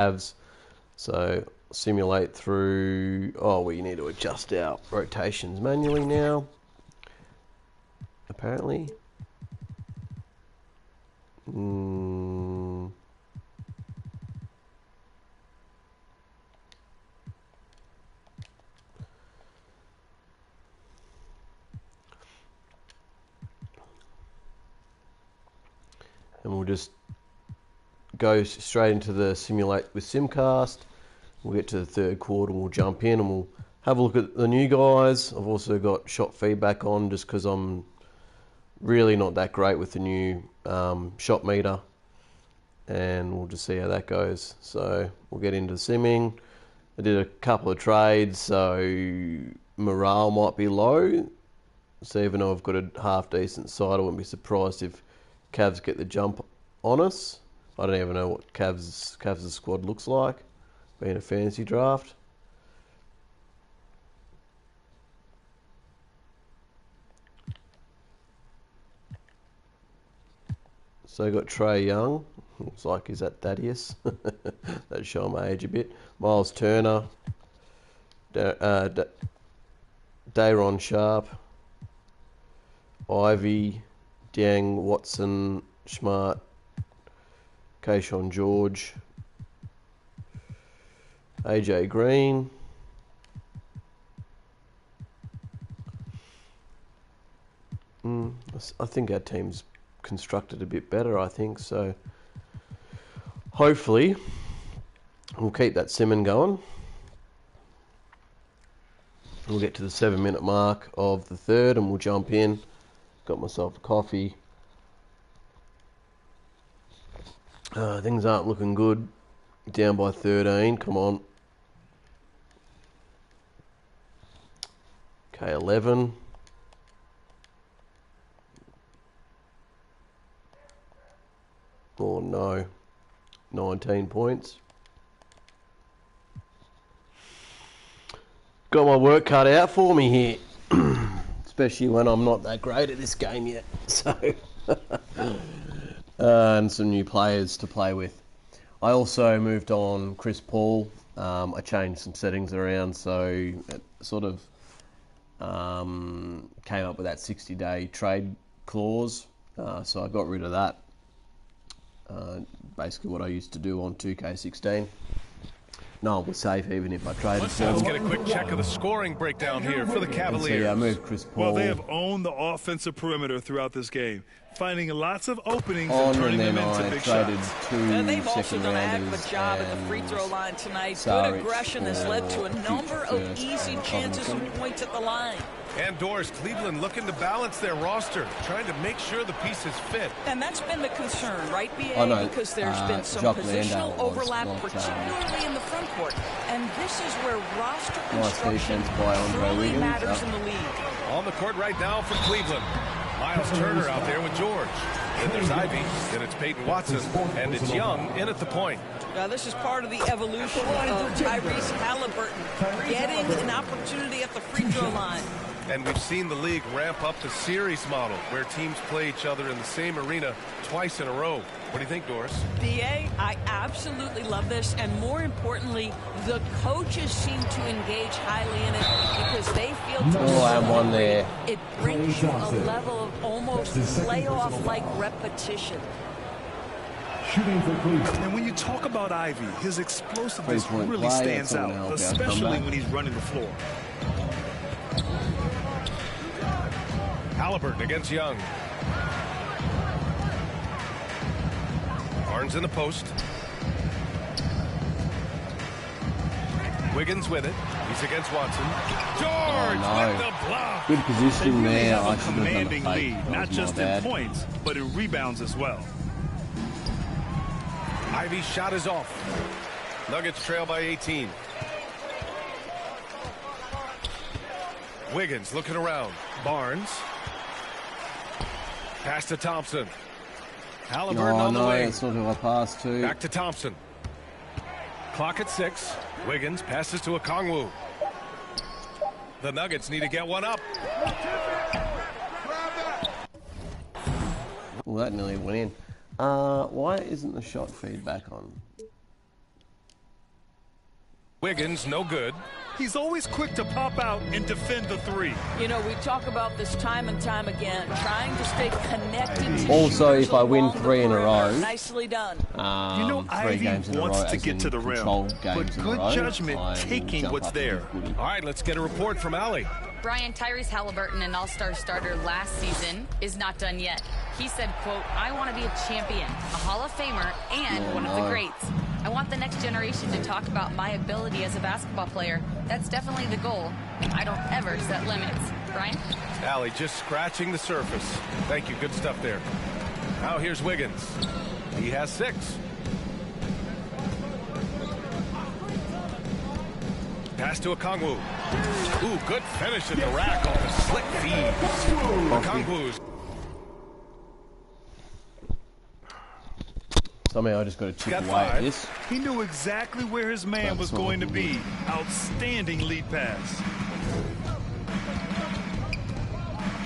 Cavs. So simulate through. Oh, we need to adjust our rotations manually now. Apparently. And we'll just go straight into the simulate with Simcast. We'll get to the third quarter and we'll jump in and we'll have a look at the new guys. I've also got shot feedback on just because I'm really not that great with the new shot meter. And we'll just see how that goes. So we'll get into simming. I did a couple of trades, so morale might be low. So even though I've got a half decent side, I wouldn't be surprised if Cavs get the jump on us. I don't even know what Cavs' squad looks like, being a fantasy draft. So I got Trae Young. Looks like he's at Thaddeus. That'd show my age a bit. Miles Turner. Day'Ron Sharp. Ivy. Dieng, Watson, Smart. Keyshawn George. AJ Green. I think our team's constructed a bit better, I think, so hopefully we'll keep that simming going. We'll get to the 7-minute mark of the third and we'll jump in. Got myself a coffee. Things aren't looking good. Down by 13, come on. Okay, 11. Oh no, 19 points. Got my work cut out for me here, especially when I'm not that great at this game yet. So, and some new players to play with. I also moved on Chris Paul. I changed some settings around, so it sort of came up with that 60-day trade clause. So I got rid of that. Basically what I used to do on 2K16. No one was safe even if I traded. Let's get a quick check of the scoring breakdown here for the Cavaliers. So yeah, I moved Chris Paul. Well, they have owned the offensive perimeter throughout this game, finding lots of openings and turning them into big shots. They've also done a heck of a job at the free throw line tonight. Good aggression has led to a number of easy chances and points at the line. And Doris, Cleveland looking to balance their roster, trying to make sure the pieces fit. And that's been the concern, right, BA? Because there's been some positional overlap, particularly in the front court. And this is where roster construction really matters in the league. On the court right now for Cleveland. Miles Turner out there with George. Then there's Ivy, then it's Peyton Watson, and it's Young in at the point. Now this is part of the evolution of Tyrese Halliburton, getting an opportunity at the free throw line. And we've seen the league ramp up the series model, where teams play each other in the same arena twice in a row. What do you think, Doris? BA, I absolutely love this, and more importantly, the coaches seem to engage highly in it because they feel it brings you a level of almost playoff-like repetition. And when you talk about Ivy, his explosiveness really stands out, especially when he's running the floor. Halliburton against Young. Barnes in the post. Wiggins with it. He's against Watson. George with the block. Good position there. I should have commanding lead, not just in points, but in rebounds as well. Ivy's shot is off. Nuggets trail by 18. Wiggins looking around. Barnes. Pass to Thompson. Halliburton on the way. That's not who I passed to. Back to Thompson. Clock at 6. Wiggins passes to Okongwu. The Nuggets need to get one up. Well, that nearly went in. Why isn't the shot feedback on? Wiggins, no good. He's always quick to pop out and defend the three. You know, we talk about this time and time again, trying to stay connected to also, if I win 3 in a row, nicely done. You know, 3 Ivy games in a row, wants to get to the rim, but good judgment taking what's there. All right, let's get a report from Allie. Brian, Tyrese Halliburton, an all-star starter last season, is not done yet. He said, quote, I want to be a champion, a Hall of Famer, and one of the greats. I want the next generation to talk about my ability as a basketball player. That's definitely the goal. I don't ever set limits. Brian? Allie just scratching the surface. Thank you. Good stuff there. Now here's Wiggins. He has 6. Pass to Okongwu. Ooh, good finish at the rack on the slick feed. Okongwu's. Somehow I just got to chip away at this. He knew exactly where his man was going to be. Outstanding lead pass.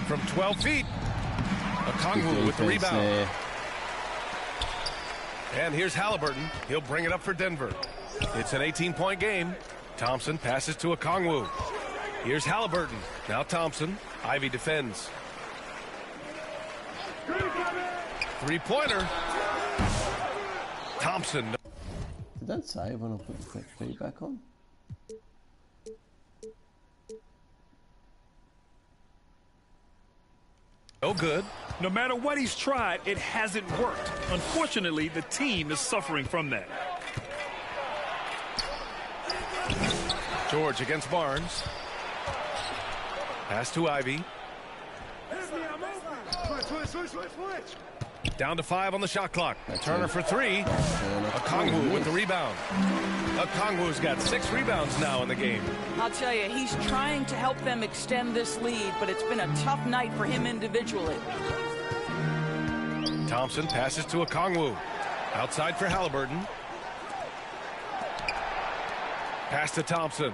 From 12 feet. Okongwu with the rebound. There. And here's Halliburton. He'll bring it up for Denver. It's an 18-point game. Thompson passes to Okongwu. Here's Halliburton. Now Thompson. Ivy defends. 3-pointer. Thompson. Did that save when I put the feedback on? No good. No matter what he's tried, it hasn't worked. Unfortunately, the team is suffering from that. George against Barnes. Pass to Ivy. Down to 5 on the shot clock. Turner for 3. Okongwu with the rebound. Okongwu's got 6 rebounds now in the game. I'll tell you, he's trying to help them extend this lead, but it's been a tough night for him individually. Thompson passes to Okongwu. Outside for Halliburton. Pass to Thompson.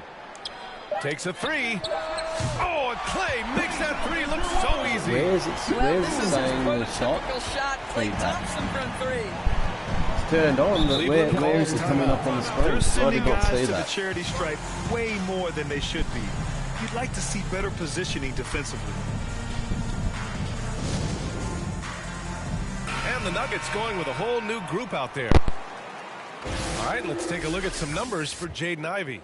Takes a 3. Oh, and Clay makes that 3 look so easy. Where's it saying the shot? Clay Thompson from 3. It's turned on, but where is it coming up on the screen? They're sending guys to that. the charity stripe way more than they should be. You'd like to see better positioning defensively. And the Nuggets going with a whole new group out there. All right, let's take a look at some numbers for Jaden Ivey.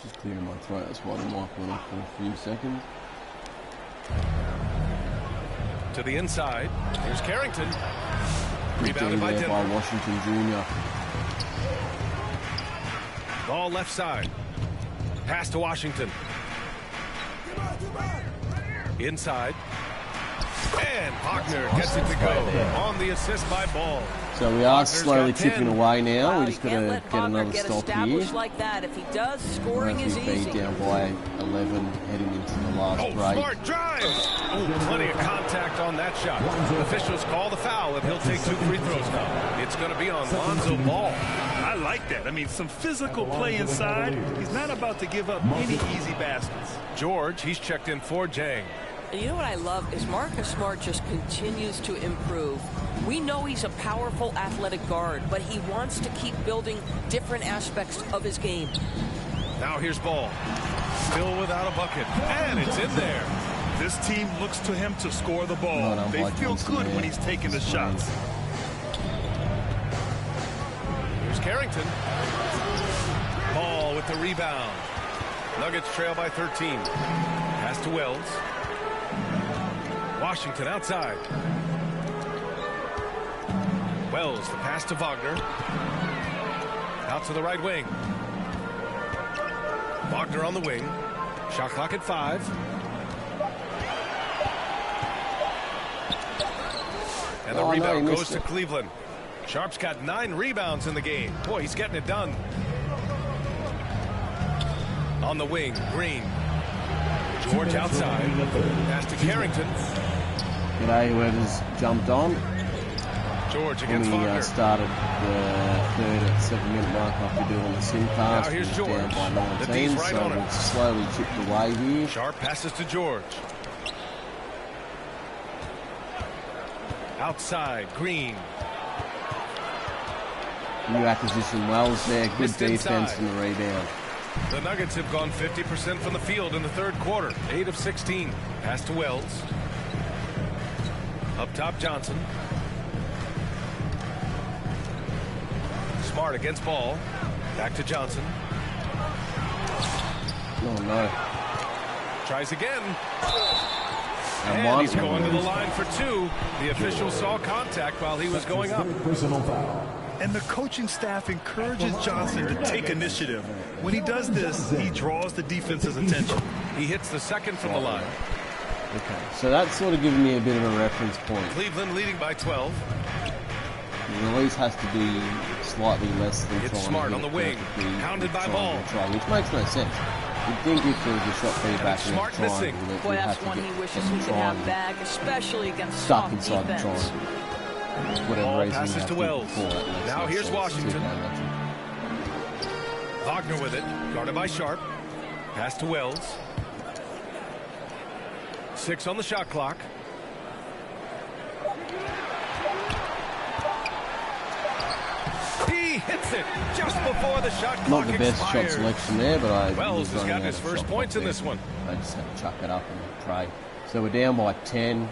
Just clearing my throat, that's why the mic went off for a few seconds. To the inside, here's Carrington. Rebounded by Denver. By Washington Jr. Ball left side. Pass to Washington. Inside. And Wagner gets it to go on the assist by Ball. So we are slowly tipping away now. We just got to get another stop here. Like that. If he does, scoring is easy. Down by 11 heading into the last break. Smart drive. Oh, plenty of contact on that shot. Officials call the foul, and he'll take 2 free throws now. It's going to be on Lonzo Ball. I like that. I mean, some physical play inside. He's not about to give up any easy baskets. George, he's checked in for Jang. You know what I love is Marcus Smart just continues to improve. We know he's a powerful athletic guard, but he wants to keep building different aspects of his game. Now here's Ball. Still without a bucket. And it's in there. This team looks to him to score the ball. They feel good when he's taking the shots. Here's Carrington. Ball with the rebound. Nuggets trail by 13. Pass to Wells. Washington outside. Wells, the pass to Wagner. Out to the right wing. Wagner on the wing. Shot clock at 5. And the rebound goes to Cleveland. Sharp's got 9 rebounds in the game. Boy, he's getting it done. On the wing, Green. George outside. Pass to Carrington. G'day, whoever's jumped on. George against Wagner. We started the third at 7-minute mark after doing the sim pass. Now here's George. Down by 19, right so on it's slowly chipped away here. Sharp passes to George. Outside, Green. New acquisition Wells there. Good defense and the rebound. The Nuggets have gone 50% from the field in the third quarter. 8 of 16. Pass to Wells. Up top, Johnson. Smart against Ball. Back to Johnson. Oh, no. Tries again. And he's going to the line for 2. The official saw contact while he was going up. And the coaching staff encourages Johnson to take initiative. When he does this, he draws the defense's attention. He hits the second from the line. Okay, so that's sort of giving me a bit of a reference point. Cleveland leading by 12. The release has to be slightly less than it's Smart on the wing, pounded by Ball. Which makes no sense. You'd think if there was a shot feedback and Smart missing. Boy, that's one he wishes he could have back, especially against stuck soft inside defense. the triangle. Whatever Ball reason passes to Wells. Now here's Washington. Wagner with it, guarded by Sharp. Pass to Wells. 6 on the shot clock. He hits it just before the shot clock expires. Not the best shot selection there, but Wells has gotten his first points in this one. I just had to chuck it up and pray. So we're down by 10.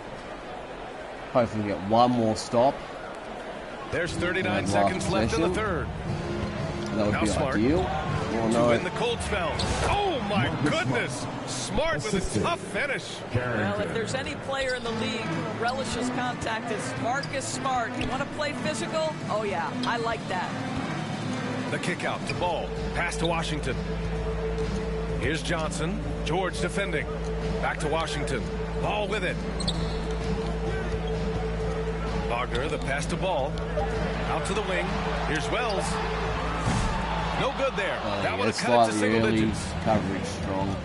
Hopefully we get one more stop. There's 39 seconds left in the third. That would now be Smart. Ideal. To win the cold spell. Oh my goodness! Smart with a tough finish. Well, if there's any player in the league who relishes contact, it's Marcus Smart. You want to play physical? Oh yeah, I like that. The kick out to Ball. Pass to Washington. Here's Johnson. George defending. Back to Washington. Ball with it. Wagner, the pass to Ball. Out to the wing. Here's Wells. No good there. That would have cut it to single digits. Coverage strong.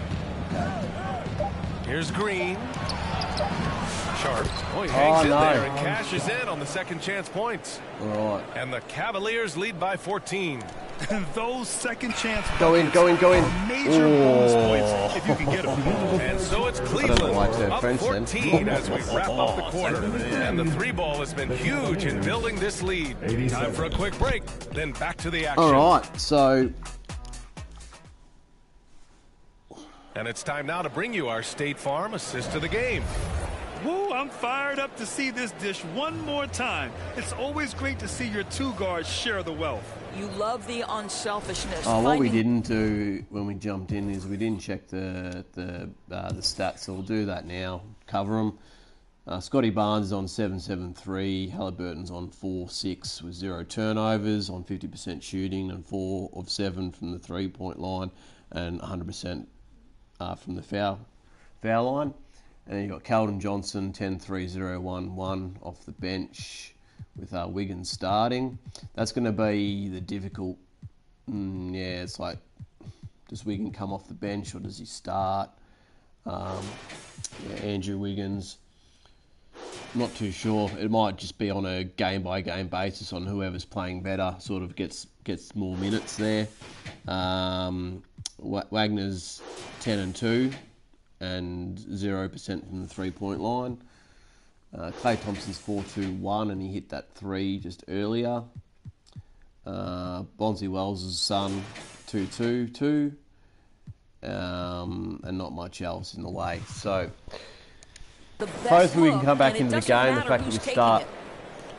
Okay. Here's Green. Sharp. Oh, he hangs in there and cashes in on the second chance points. All right. And the Cavaliers lead by 14. Those second chance go in. Major bonus points if you can get them. And so it's Cleveland up 14 as we wrap up the quarter. And the 3-ball has been huge in building this lead. Time for a quick break, then back to the action. All right, so... And it's time now to bring you our State Farm assist to the game. Woo, I'm fired up to see this dish one more time. It's always great to see your 2 guards share the wealth. You love the unselfishness. What we didn't do when we jumped in is we didn't check the stats, so we'll do that now. Cover them. Scotty Barnes is on 7.73. Halliburton's on 4.6 with 0 turnovers, on 50% shooting and 4 of 7 from the 3-point line and 100% from the foul line. And then you've got Keldon Johnson, 10-3-0-1-1 off the bench with Wiggins starting. That's going to be the difficult... it's like, does Wiggins come off the bench or does he start? Andrew Wiggins, not too sure. It might just be on a game-by-game basis on whoever's playing better, sort of gets more minutes there. Wagner's 10-2. And 0% from the 3-point line. Klay Thompson's 4-2-1, and he hit that 3 just earlier. Bonzi Wells' son, 2-2-2. And not much else in the way. So, hopefully we can come back into the game. The fact that we start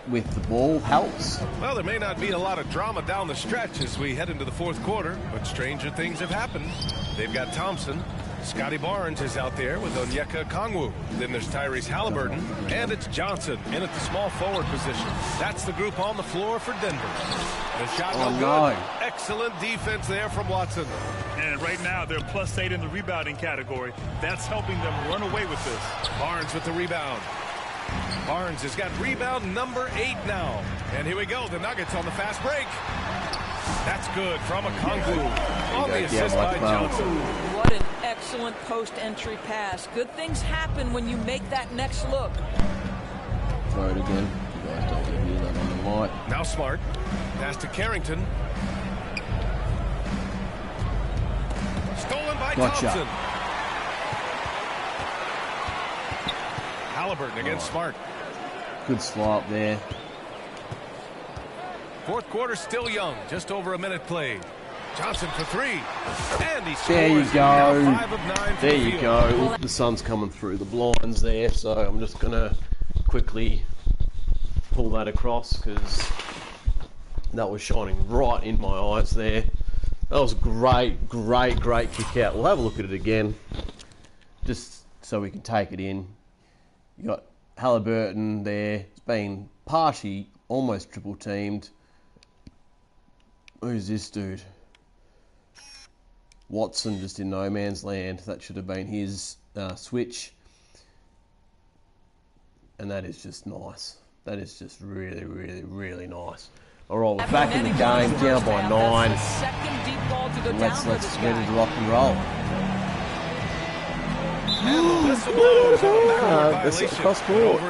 with the ball helps. Well, there may not be a lot of drama down the stretch as we head into the fourth quarter, but stranger things have happened. They've got Thompson. Scotty Barnes is out there with Onyeka Okongwu. Then there's Tyrese Halliburton, and it's Johnson in at the small forward position. That's the group on the floor for Denver. The shot no good. Excellent defense there from Watson. And right now they're +8 in the rebounding category. That's helping them run away with this. Barnes with the rebound. Barnes has got rebound number 8 now. And here we go, the Nuggets on the fast break. That's good from Okongwu on the assist by Johnson. What an excellent post-entry pass. Good things happen when you make that next look. Throw it again. You guys don't hear that on the light. Now Smart. Pass to Carrington. Stolen by Thompson. Halliburton against Smart. Good slide there. Fourth quarter still young. Just over a minute played. Johnson for three. And he scores. There you go. Now 5 of 9 There you go. The sun's coming through the blinds there, so I'm just going to quickly pull that across because that was shining right in my eyes there. That was great, great, great kick out. We'll have a look at it again, just so we can take it in. You got Halliburton there. It's been partially almost triple teamed. Who's this dude? Watson just in no man's land. That should have been his switch. And that is just nice. That is just really, really, really nice. All right, we're back in the game, down by 9. Let's ready to rock and roll. That's across court.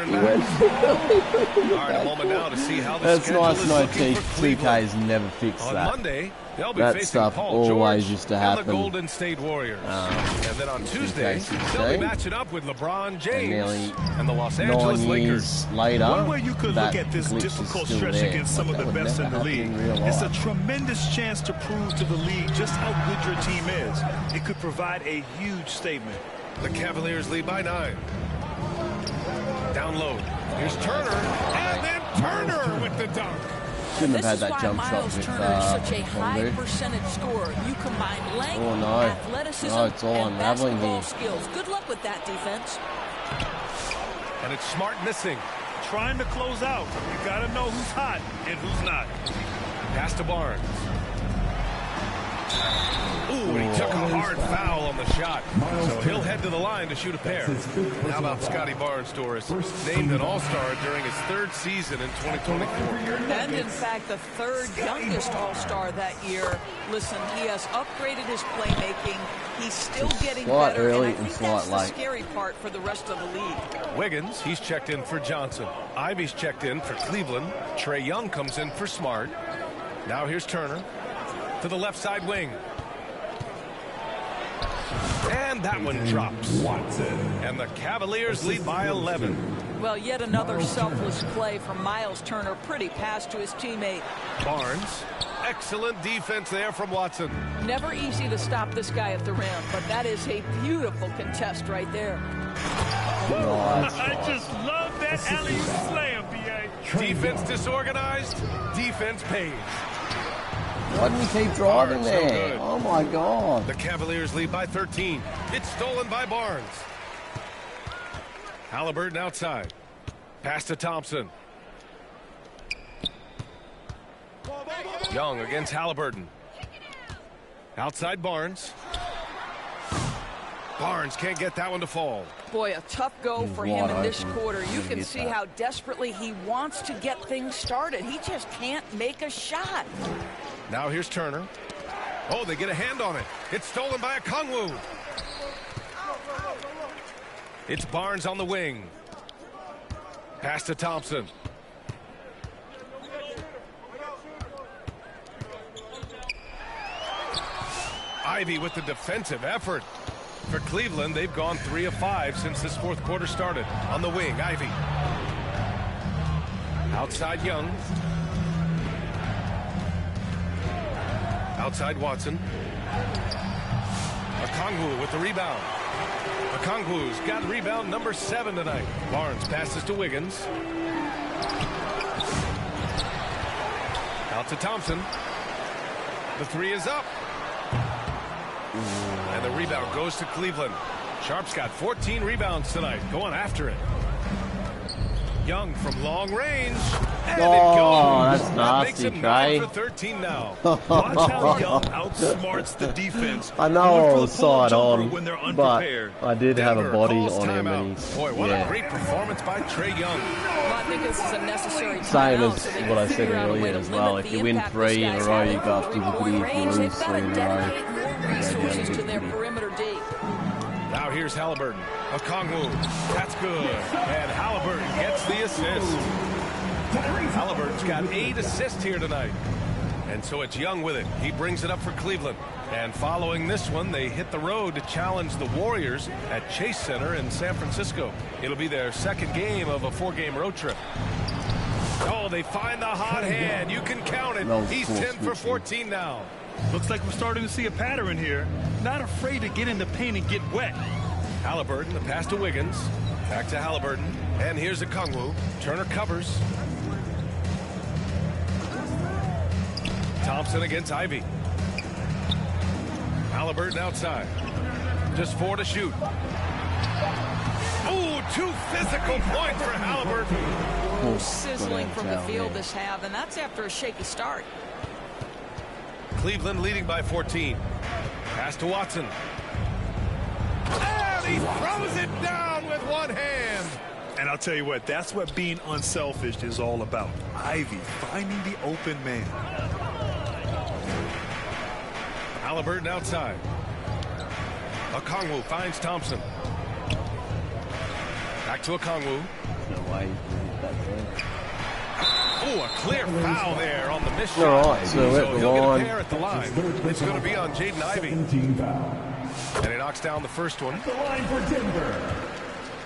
That's nice. No, 2K's never fixed that. That stuff always used to happen. The Golden State Warriors. And then on Tuesday, they'll be matching up with LeBron James and the Los Angeles 9 Lakers. years later, One way you could look at this difficult stretch against some of the best in the league, it's a tremendous chance to prove to the league just how good your team is. It could provide a huge statement. The Cavaliers lead by 9. Down low. Here's Turner. And then Turner with the dunk. Shouldn't have had that jump shot with Turner is such a high percentage scorer. You combine length, athleticism, it's all and unraveling basketball here. skills. Good luck with that defense. And it's Smart missing. Trying to close out. You got to know who's hot and who's not. Pass to Barnes. Ooh, and he took a hard foul on the shot. So he'll head to the line to shoot a pair. How about Scotty Barnes, Doris? Named an All-Star during his 3rd season in 2024. And in fact, the 3rd youngest All-Star that year. Listen, he has upgraded his playmaking. He's still getting better, and I think that's the scary part for the rest of the league. Wiggins, he's checked in for Johnson. Ivy's checked in for Cleveland. Trae Young comes in for Smart. Now here's Turner to the left side wing. And that one drops. And the Cavaliers lead by 11. Well, yet another selfless play from Miles Turner. Pretty pass to his teammate. Barnes. Excellent defense there from Watson. Never easy to stop this guy at the rim, but that is a beautiful contest right there. I just love that alley slam, B.A. Defense disorganized. Defense pays. Why didn't he keep driving there? Oh my God. The Cavaliers lead by 13. It's stolen by Barnes. Halliburton outside. Pass to Thompson. Young against Halliburton. Outside Barnes. Barnes can't get that one to fall. Boy, a tough go for him in this quarter. You can see how desperately he wants to get things started. He just can't make a shot. Now here's Turner. Oh, they get a hand on it. It's stolen by Okongwu. It's Barnes on the wing. Pass to Thompson. Ivy with the defensive effort. For Cleveland, they've gone 3 of 5 since this 4th quarter started. On the wing, Ivy. Outside Young. Outside Watson. Okongwu with the rebound. Okongwu's got rebound number 7 tonight. Barnes passes to Wiggins. Out to Thompson. The 3 is up. And the rebound goes to Cleveland. Sharp's got 14 rebounds tonight. Going after it. Young from long range. And it goes. That's nasty, Trey. For 13 now. Watch how Young outsmarts the defense. I know I was side on, when they're but unprepared. I did have a body calls on him. timeout. And he's, Boy, what a great performance by Trae Young. Well, I think this is a necessary Same timeout as so they what I can said figure out a way earlier to as well. limit If the you win impact 3 this in a guy's row, you having go from up to the three-point if you range. lose They've 3 got in to a row. dedicate more resources to their perimeter D. Now here's Halliburton. Okongwu. That's good. And Halliburton gets the assist. Halliburton's got 8 assists here tonight. And so it's Young with it. He brings it up for Cleveland. And following this one, they hit the road to challenge the Warriors at Chase Center in San Francisco. It'll be their 2nd game of a 4-game road trip. Oh, they find the hot hand. You can count it. He's 10 for 14 now. Looks like we're starting to see a pattern here. Not afraid to get in the paint and get wet. Halliburton, the pass to Wiggins. Back to Halliburton. And here's Okongwu. Turner covers. Thompson against Ivy. Halliburton outside. Just 4 to shoot. Ooh, 2 physical points for Halliburton. Sizzling from the field this half, and that's after a shaky start. Cleveland leading by 14. Pass to Watson. And he throws it down with one hand. And I'll tell you what, that's what being unselfish is all about. Ivy finding the open man. Halliburton outside. Okongwu finds Thompson. Back to Okongwu. No way. Oh, a clear foul there on the miss shot. All right, so he'll get a pair at the line. It's going to be on Jaden Ivey. And he knocks down the first one. The line for Denver.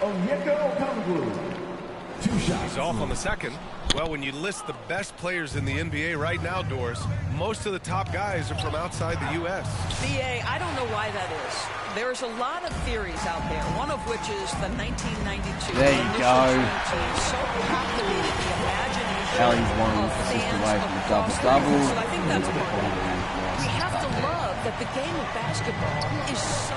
Onyeka Okongwu. 2 shots. He's off on the second. Well, when you list the best players in the NBA right now, Doris, most of the top guys are from outside the U.S. BA, I don't know why that is. There's a lot of theories out there, one of which is the 1992 There you go. team so populated the imagination Allie's one of assist fans away from the across the double-double. country. So I think that's what we have to love that the game of basketball is so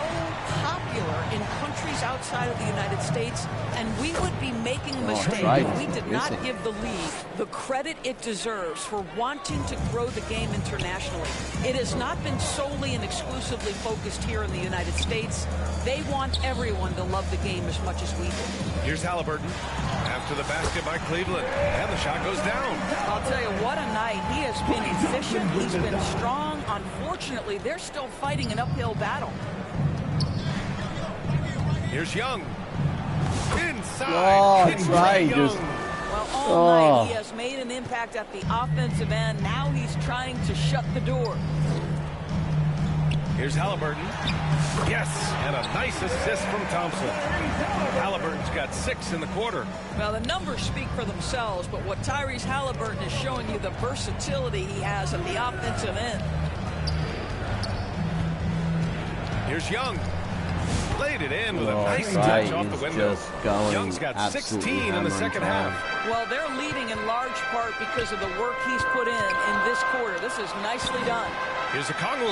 popular in countries outside of the United States, and we would be making a mistake if we did not give the league the credit it deserves for wanting to grow the game internationally. It has not been solely and exclusively focused here in the United States. They want everyone to love the game as much as we do. Here's Halliburton after the basket by Cleveland, and the shot goes down. I'll tell you, what a night. He has been efficient. He's been strong. Unfortunately, they're still fighting an uphill battle. Here's Young. Inside. Oh, It's Trey Young. just... Well, all night he has made an impact at the offensive end. Now he's trying to shut the door. Here's Halliburton. Yes, and a nice assist from Thompson. Halliburton's got 6 in the quarter. Well, the numbers speak for themselves, but what Tyrese Halliburton is showing you, the versatility he has at the offensive end. Here's Young. Laid it in with a nice touch off the window. Young's got 16 in the second half. Well, they're leading in large part because of the work he's put in this quarter. This is nicely done. Here's Okongwu.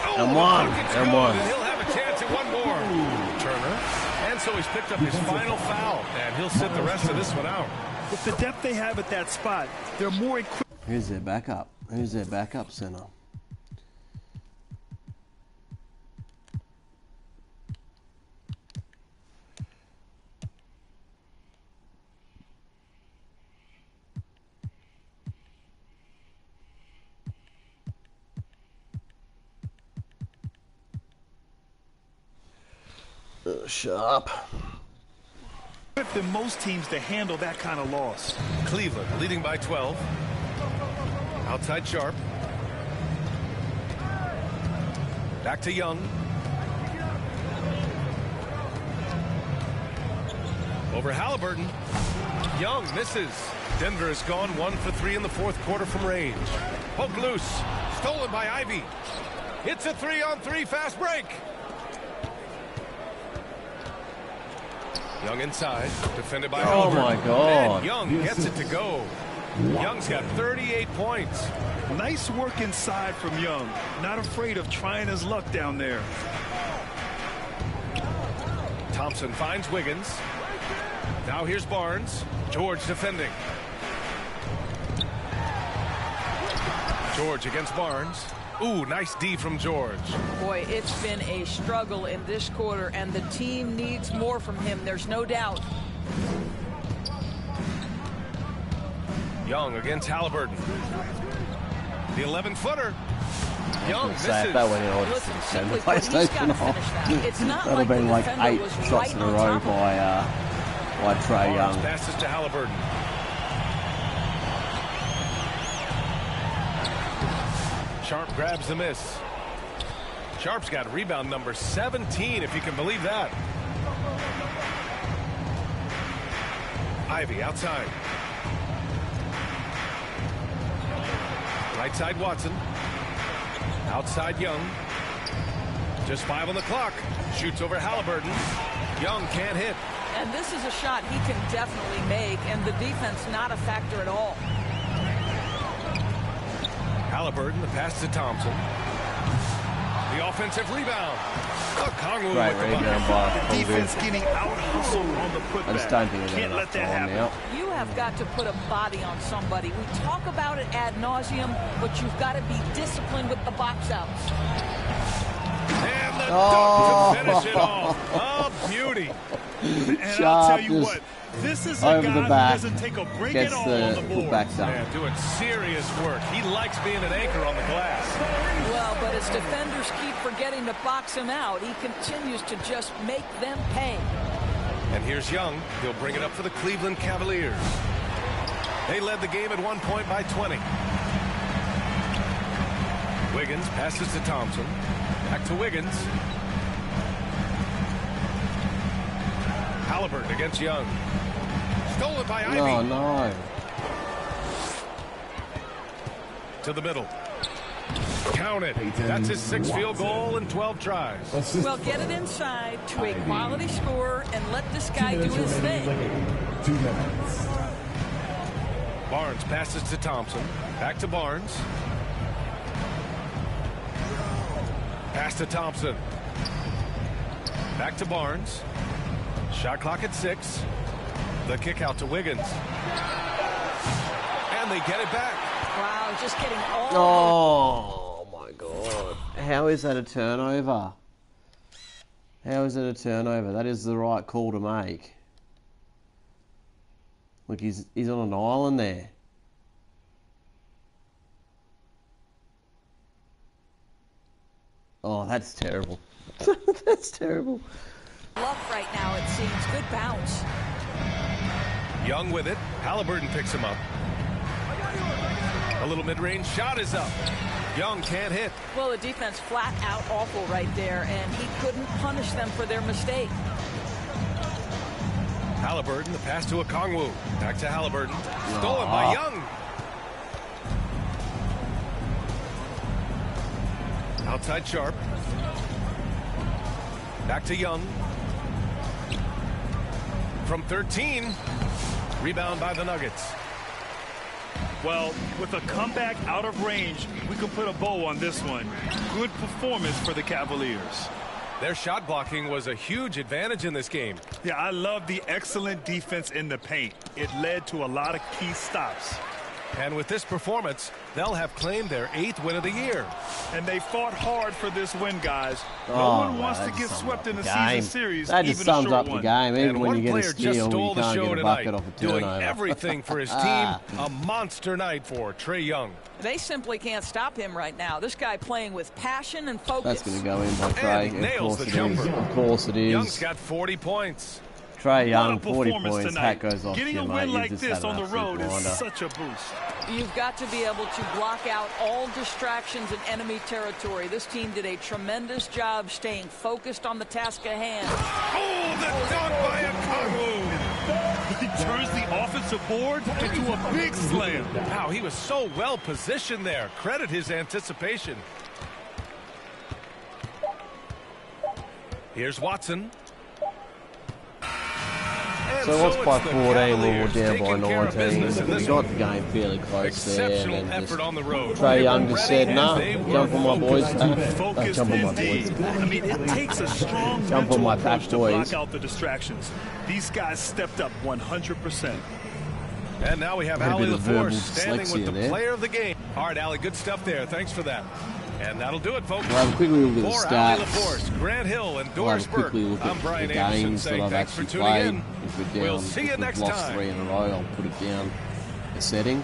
Oh, And one. and he'll have a chance at one more. Turner. And so he's picked up his final foul, and he'll sit the rest of this one out. With the depth they have at that spot, they're more equipped. Who's their backup? Who's their backup center? Sharp. Than most teams to handle that kind of loss. Cleveland leading by 12. Outside Sharp. Back to Young. Over Halliburton. Young misses. Denver has gone 1 for 3 in the fourth quarter from range. Poke loose. Stolen by Ivy. It's a 3-on-3 fast break. Young inside, defended by Halliburton. Oh my God. And Young gets it to go. Young's got 38 points. Nice work inside from Young. Not afraid of trying his luck down there. Thompson finds Wiggins. Now here's Barnes. George defending. George against Barnes. Ooh, nice D from George. Boy, it's been a struggle in this quarter, and the team needs more from him. There's no doubt. Young against Halliburton. The 11-footer. Young misses. That went in order Listen, to turn simply the put, he's got PlayStation to off. finish that. It's not That'd like have been the like defender 8 was shots right in a on row top of him. by Trey Young. Passes to Halliburton. Sharp grabs the miss. Sharp's got rebound number 17, if you can believe that. Ivy outside. Right side Watson. Outside Young. Just 5 on the clock. Shoots over Halliburton. Young can't hit. And this is a shot he can definitely make, and the defense not a factor at all. Halliburton, the pass to Thompson. The offensive rebound. Okongwu Great with the rebound bucket. by The defense getting out-hustled on the putback. I just don't think they're Can't let that happen. now. You have got to put a body on somebody. We talk about it ad nauseum, but you've got to be disciplined with the box outs. And the dunk to finish it off. Oh, beauty. And I'll Sharp tell you just what, this is a over guy the who back, doesn't take a break gets at all on the the board. putback done. Man, doing serious work. He likes being an anchor on the glass. Well, but as defenders keep forgetting to box him out, he continues to just make them pay. And here's Young. He'll bring it up for the Cleveland Cavaliers. They led the game at one point by 20. Wiggins passes to Thompson. Back to Wiggins. Halliburton against Young. Stolen by Ivy. Oh, no. To the middle. Count it. That's his 6th field goal in 12 tries. Well, get it inside to a quality scorer and let this guy do his thing. 2 minutes. Barnes passes to Thompson. Back to Barnes. Pass to Thompson. Back to Barnes. Shot clock at 6. The kick out to Wiggins. And they get it back. Wow, just getting all. Oh, my God. How is that a turnover? How is it a turnover? That is the right call to make. Look, he's on an island there. Oh, that's terrible. That's terrible. Bluff right now, it seems. Good bounce. Young with it. Halliburton picks him up. A little mid-range shot is up. Young can't hit. Well, the defense flat out awful right there, and he couldn't punish them for their mistake. Halliburton, the pass to Okongwu. Back to Halliburton. Stolen by Young. Outside Sharp. Back to Young. From 13. Rebound by the Nuggets. Well, with a comeback out of range, we can put a bow on this one. Good performance for the Cavaliers. Their shot blocking was a huge advantage in this game. Yeah, I love the excellent defense in the paint. It led to a lot of key stops. And with this performance, they'll have claimed their 8th win of the year. And they fought hard for this win, guys. No Oh, one wants to that get sums swept up in the the season game. series, That just even a sums short up the one. game. Even And when one you get a player just steal, stole you the can't show get a tonight, bucket off a doing turnover. everything for his team. A monster night for Trae Young. They simply can't stop him right now. This guy playing with passion and focus. That's going to go in by And Trae. he Of nails course the it jumper. is. Of course it Young's is. got 40 points. Trae Young, What a 40 performance points. tonight. Hat goes off Getting to a you, win mate. You've like just this had an on the absolute road is blinder. such a boost. You've got to be able to block out all distractions in enemy territory. This team did a tremendous job staying focused on the task at hand. Oh, the dunk by Okongwu. He turns the offensive board into a big slam. Wow, he was so well positioned there. Credit his anticipation. Here's Watson. And So what's by it's the 14 when we're Cavaliers down by taking care of 19? business in We this got one. the game fairly close there. Exceptional And then effort just on the road. Trae Young just said, Ready no, as they were jump on my boys' back. Focused Jump on my indeed. boys' back. I mean, it takes a strong Jump mental on my approach back, to boys. block out the distractions. These guys stepped up 100%. And now we have Had a Allie bit of verbal LaForce standing with dyslexia the there. player of the game. All right, Allie, good stuff there. Thanks for that. And that'll do it, folks. We'll have a quick look at the For Allie stats. LaForce, Grant Hill, and We'll Doris have a Burke, quickly look I'm at Brian the Anderson games that saying I've thanks for actually tuning played. in. If we're down, We'll see you if we've next lost time. 3 in a row, I'll put it down a setting.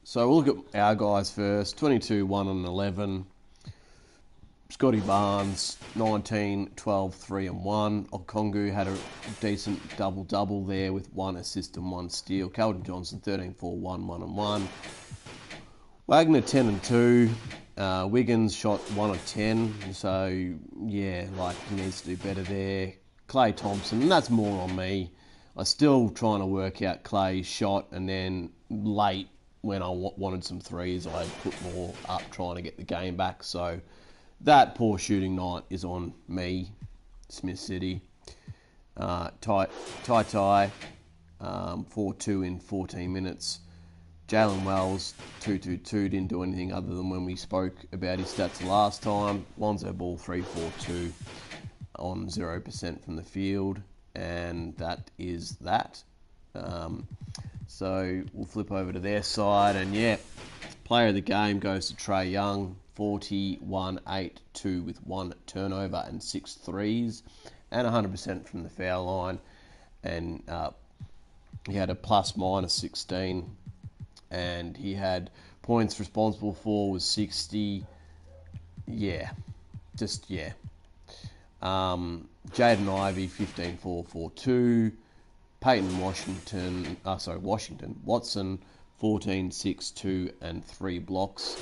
So we'll look at our guys first. 22, 1 and 11. Scotty Barnes, 19, 12, 3 and 1. Okongwu had a decent double-double there with 1 assist and 1 steal. Calvin Johnson, 13, 4, 1, 1 and 1. Wagner, 10 and 2. Wiggins shot 1 of 10, so yeah, like he needs to do better there. Klay Thompson, and that's more on me. I'm still trying to work out Clay's shot, and then late when I wanted some threes, I put more up trying to get the game back. So that poor shooting night is on me, Smith City. Ty, 4-2 in 14 minutes. Jalen Wells, 2-2-2, didn't do anything other than when we spoke about his stats last time. Lonzo Ball, 3-4-2 on 0% from the field, and that is that. So we'll flip over to their side, and yeah, player of the game goes to Trae Young, 41-8-2 with 1 turnover and 6 threes, and 100% from the foul line, and he had a plus-minus 16, and he had points responsible for was 60. Yeah. Jaden Ivey, 15-4-4-2. Washington. Watson, 14-6-2 and 3 blocks.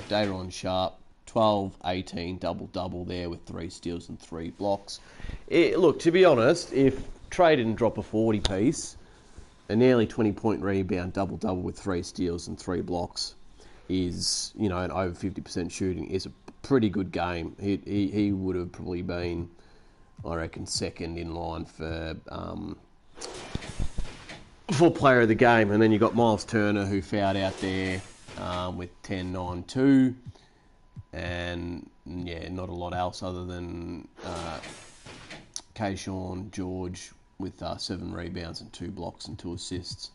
Day'Ron Sharpe, 12-18, double-double there with 3 steals and 3 blocks. Look, to be honest, if Trae didn't drop a 40-piece, a nearly 20-point rebound, double-double with 3 steals and 3 blocks is, an over 50% shooting is a pretty good game. He would have probably been, I reckon, second in line for player of the game. And then you got Miles Turner, who fouled out there with 10-9-2. And, yeah, not a lot else other than Keyshawn George with 7 rebounds and 2 blocks and 2 assists.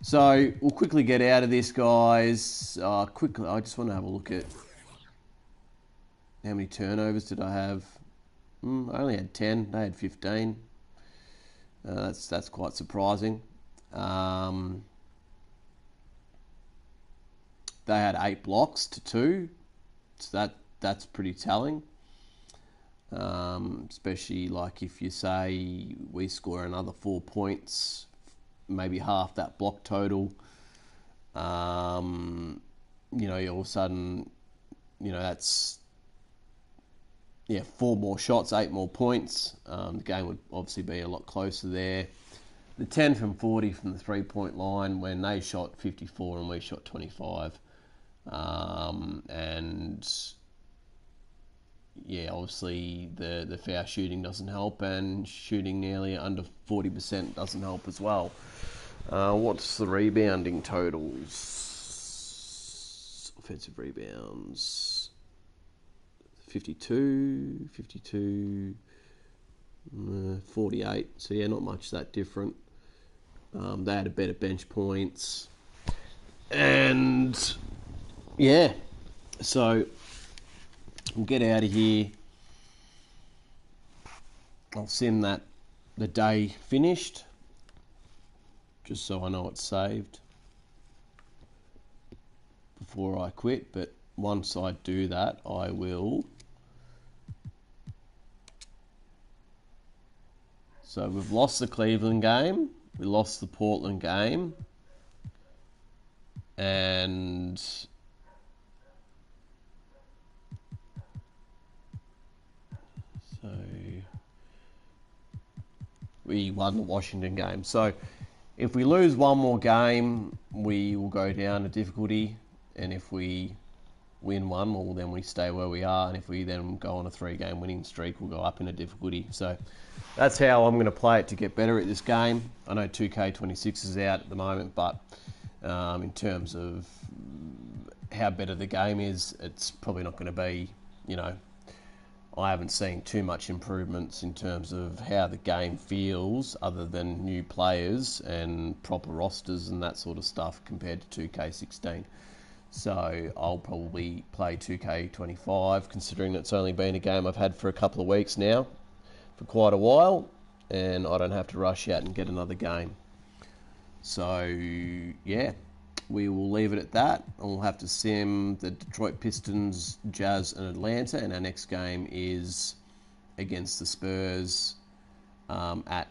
So we'll quickly get out of this, guys. I just want to have a look at how many turnovers did I have. I only had 10. They had 15. That's quite surprising. They had 8 blocks to 2, so that's pretty telling. Especially like if you say we score another 4 points, maybe half that block total. All of a sudden, that's 4 more shots, 8 more points. The game would obviously be a lot closer there. The 10 from 40 from the 3-point line when they shot 54 and we shot 25. Obviously the foul shooting doesn't help, and shooting nearly under 40% doesn't help as well. What's the rebounding totals? Offensive rebounds. 52, 48. So yeah, not much that different. They had a better bench points. And yeah, so we'll get out of here. I'll send that the day finished, just so I know it's saved before I quit. But once I do that, I will. So we've lost the Cleveland game, we lost the Portland game, and so we won the Washington game. So if we lose one more game, we will go down a difficulty, and if we win one, well, then we stay where we are, and if we then go on a 3-game winning streak, we'll go up in a difficulty. So that's how I'm going to play it to get better at this game. I know 2K26 is out at the moment, but in terms of how better the game is, it's probably not going to be, I haven't seen too much improvements in terms of how the game feels other than new players and proper rosters and that sort of stuff compared to 2K16. So I'll probably play 2K25, considering it's only been a game I've had for a couple of weeks now, for quite a while, and I don't have to rush out and get another game. So yeah, we will leave it at that. And we'll have to sim the Detroit Pistons, Jazz and Atlanta, and our next game is against the Spurs at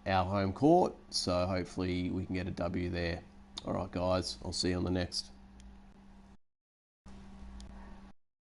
our home court. So hopefully we can get a W there. All right, guys, I'll see you on the next.